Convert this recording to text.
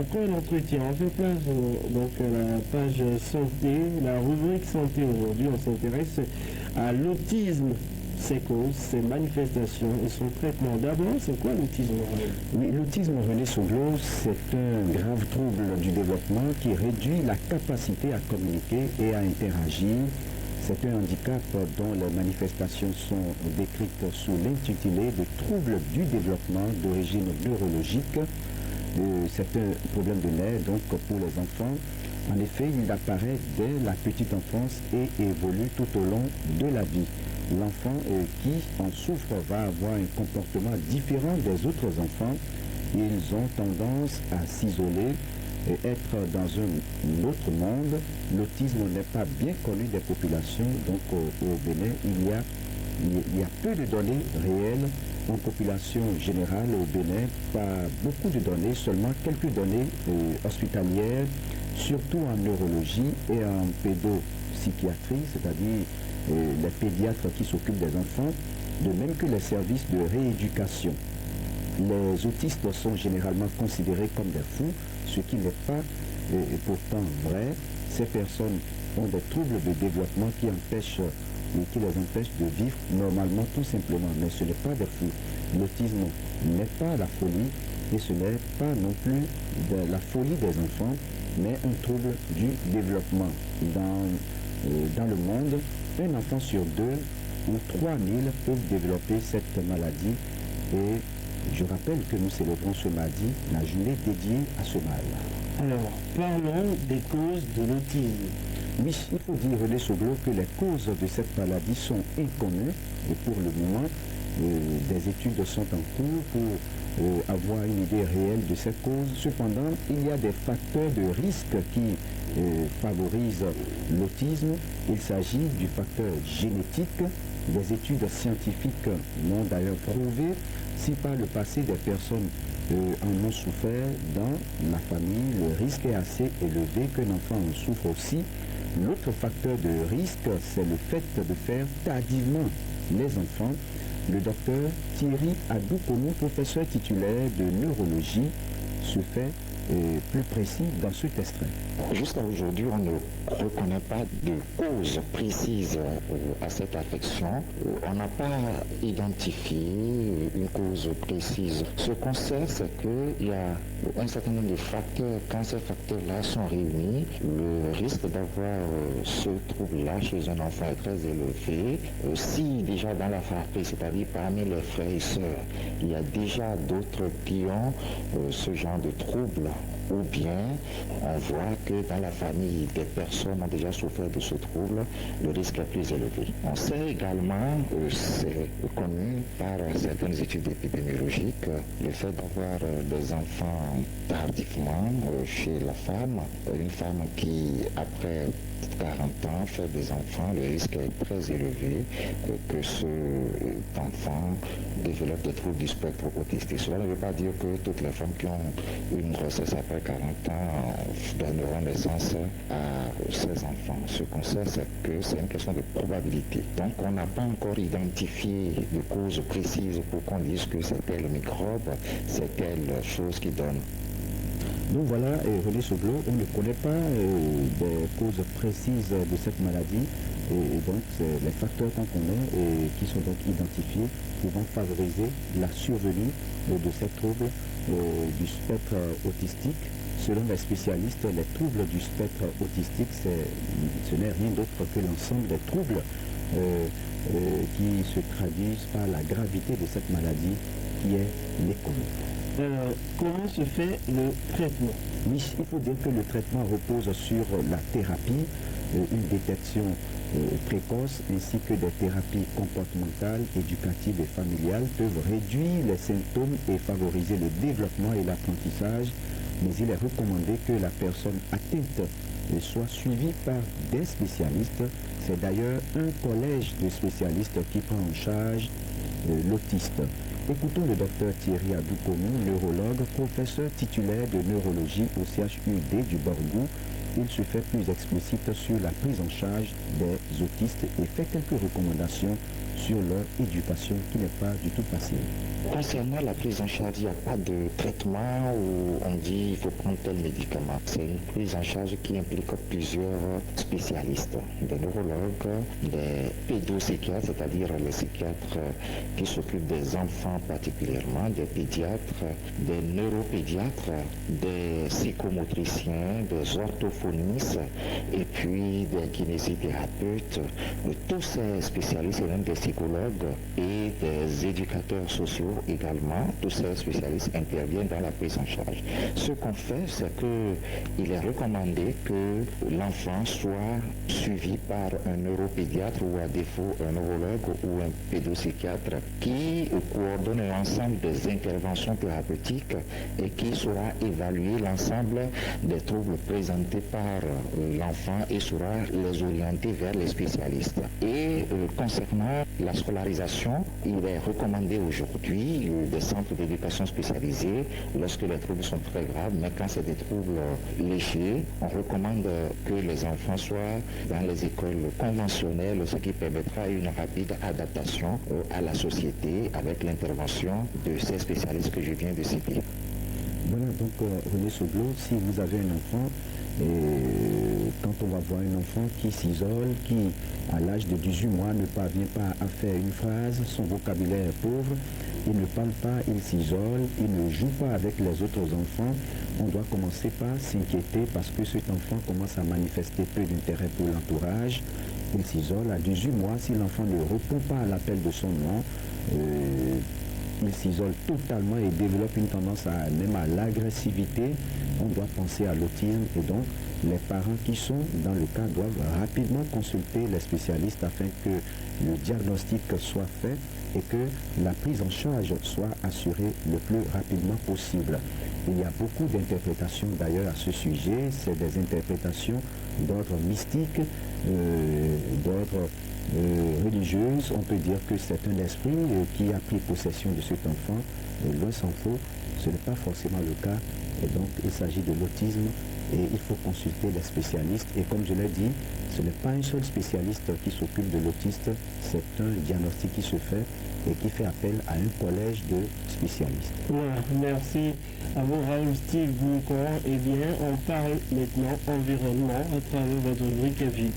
après l'entretien, on fait place donc à la page santé, la rubrique santé aujourd'hui. On s'intéresse à l'autisme, ses causes, ses manifestations et son traitement. D'abord, c'est quoi l'autisme? Oui, l'autisme, René Soglo, c'est un grave trouble du développement qui réduit la capacité à communiquer et à interagir. C'est un handicap dont les manifestations sont décrites sous l'intitulé de troubles du développement d'origine neurologique. C'est un problème de nerfs donc pour les enfants. En effet, il apparaît dès la petite enfance et évolue tout au long de la vie. L'enfant qui en souffre va avoir un comportement différent des autres enfants. Ils ont tendance à s'isoler et être dans un autre monde. L'autisme n'est pas bien connu des populations, donc au Bénin, il y a peu de données réelles en population générale au Bénin, pas beaucoup de données, seulement quelques données hospitalières, surtout en neurologie et en pédopsychiatrie, c'est-à-dire les pédiatres qui s'occupent des enfants, de même que les services de rééducation. Les autistes sont généralement considérés comme des fous, ce qui n'est pas pourtant vrai. Ces personnes ont des troubles de développement qui les empêchent de vivre normalement tout simplement. Mais ce n'est pas des fous. L'autisme n'est pas la folie et ce n'est pas non plus de la folie des enfants, mais un trouble du développement. Dans le monde, un enfant sur 2 ou 3000 peuvent développer cette maladie et je rappelle que nous célébrons ce mardi la journée dédiée à ce mal. Alors, parlons des causes de l'autisme. Oui, il faut dire, René Soglo, que les causes de cette maladie sont inconnues et pour le moment, des études sont en cours pour avoir une idée réelle de ces causes. Cependant, il y a des facteurs de risque qui favorisent l'autisme. Il s'agit du facteur génétique. Des études scientifiques l'ont d'ailleurs prouvé. Si par le passé des personnes en ont souffert dans la famille, le risque est assez élevé qu'un enfant en souffre aussi. L'autre facteur de risque, c'est le fait de faire tardivement les enfants. Le docteur Thierry Adoukonou, professeur titulaire de neurologie, se fait plus précis dans cet extrait. Jusqu'à aujourd'hui, on ne reconnaît pas de cause précise à cette affection. On n'a pas identifié une cause précise. Ce qu'on sait, c'est qu'il y a un certain nombre de facteurs. Quand ces facteurs-là sont réunis, le risque d'avoir ce trouble-là chez un enfant est très élevé. Si déjà dans la famille, c'est-à-dire parmi les frères et sœurs, il y a déjà d'autres qui ont ce genre de trouble, ou bien on voit que dans la famille des personnes ont déjà souffert de ce trouble, le risque est plus élevé. On sait également, c'est connu par certaines études épidémiologiques, le fait d'avoir des enfants tardivement chez la femme, une femme qui après 40 ans fait des enfants, le risque est très élevé que ce enfant développe des troubles du spectre autistique. Cela ne veut pas dire que toutes les femmes qui ont une grossesse après 40 ans donneront naissance à ces enfants. Ce qu'on sait, c'est que c'est une question de probabilité. Donc on n'a pas encore identifié de cause précise pour qu'on dise que c'est tel microbe, c'est telle chose qui donne. Donc voilà, René Soglo, on ne connaît pas des causes précises de cette maladie et donc c'est les facteurs qu'on connaît et qui sont donc identifiés pouvant favoriser la survenue de ces troubles du spectre autistique. Selon les spécialistes, les troubles du spectre autistique, ce n'est rien d'autre que l'ensemble des troubles qui se traduisent par la gravité de cette maladie qui est méconnue. Comment se fait le traitement? Oui, il faut dire que le traitement repose sur la thérapie, une détection précoce ainsi que des thérapies comportementales, éducatives et familiales peuvent réduire les symptômes et favoriser le développement et l'apprentissage, mais il est recommandé que la personne atteinte soit suivie par des spécialistes. C'est d'ailleurs un collège de spécialistes qui prend en charge l'autiste. Écoutons le docteur Thierry Adoukonou, neurologue, professeur titulaire de neurologie au CHUD du Borgou. Il se fait plus explicite sur la prise en charge des autistes et fait quelques recommandations sur leur éducation qui n'est pas du tout facile. Concernant la prise en charge, il n'y a pas de traitement où on dit il faut prendre tel médicament. C'est une prise en charge qui implique plusieurs spécialistes, des neurologues, des pédopsychiatres, c'est-à-dire les psychiatres qui s'occupent des enfants particulièrement, des pédiatres, des neuropédiatres, des psychomotriciens, des orthophonistes et puis des kinésithérapeutes. Tous ces spécialistes et même des psychologues et des éducateurs sociaux également, tous ces spécialistes interviennent dans la prise en charge. Ce qu'on fait, c'est qu'il est recommandé que l'enfant soit suivi par un neuropédiatre ou à défaut un neurologue ou un pédopsychiatre qui coordonne l'ensemble des interventions thérapeutiques et qui saura évaluer l'ensemble des troubles présentés par l'enfant et saura les orienter vers les spécialistes. Et concernant la scolarisation, il est recommandé aujourd'hui des centres d'éducation spécialisés lorsque les troubles sont très graves, mais quand c'est des troubles légers, on recommande que les enfants soient dans les écoles conventionnelles, ce qui permettra une rapide adaptation à la société avec l'intervention de ces spécialistes que je viens de citer. Voilà, donc René Soglo, si vous avez un enfant, et quand on va voir un enfant qui s'isole, qui à l'âge de 18 mois ne parvient pas à faire une phrase, son vocabulaire est pauvre, il ne parle pas, il s'isole, il ne joue pas avec les autres enfants, on doit commencer par s'inquiéter parce que cet enfant commence à manifester peu d'intérêt pour l'entourage, il s'isole. À 18 mois, si l'enfant ne répond pas à l'appel de son nom, il s'isole totalement et développe une tendance même à l'agressivité. On doit penser à l'autisme et donc les parents qui sont dans le cas doivent rapidement consulter les spécialistes afin que le diagnostic soit fait et que la prise en charge soit assurée le plus rapidement possible. Il y a beaucoup d'interprétations d'ailleurs à ce sujet, c'est des interprétations d'ordre mystique, d'ordre religieuse. On peut dire que c'est un esprit qui a pris possession de cet enfant, loin s'en faut, ce n'est pas forcément le cas, et donc il s'agit de l'autisme et il faut consulter les spécialistes et comme je l'ai dit, ce n'est pas un seul spécialiste qui s'occupe de l'autiste, c'est un diagnostic qui se fait et qui fait appel à un collège de spécialistes. Voilà, merci à vous Raoul Steve Boucor. Eh bien, on parle maintenant environnement à travers votre rubrique invité.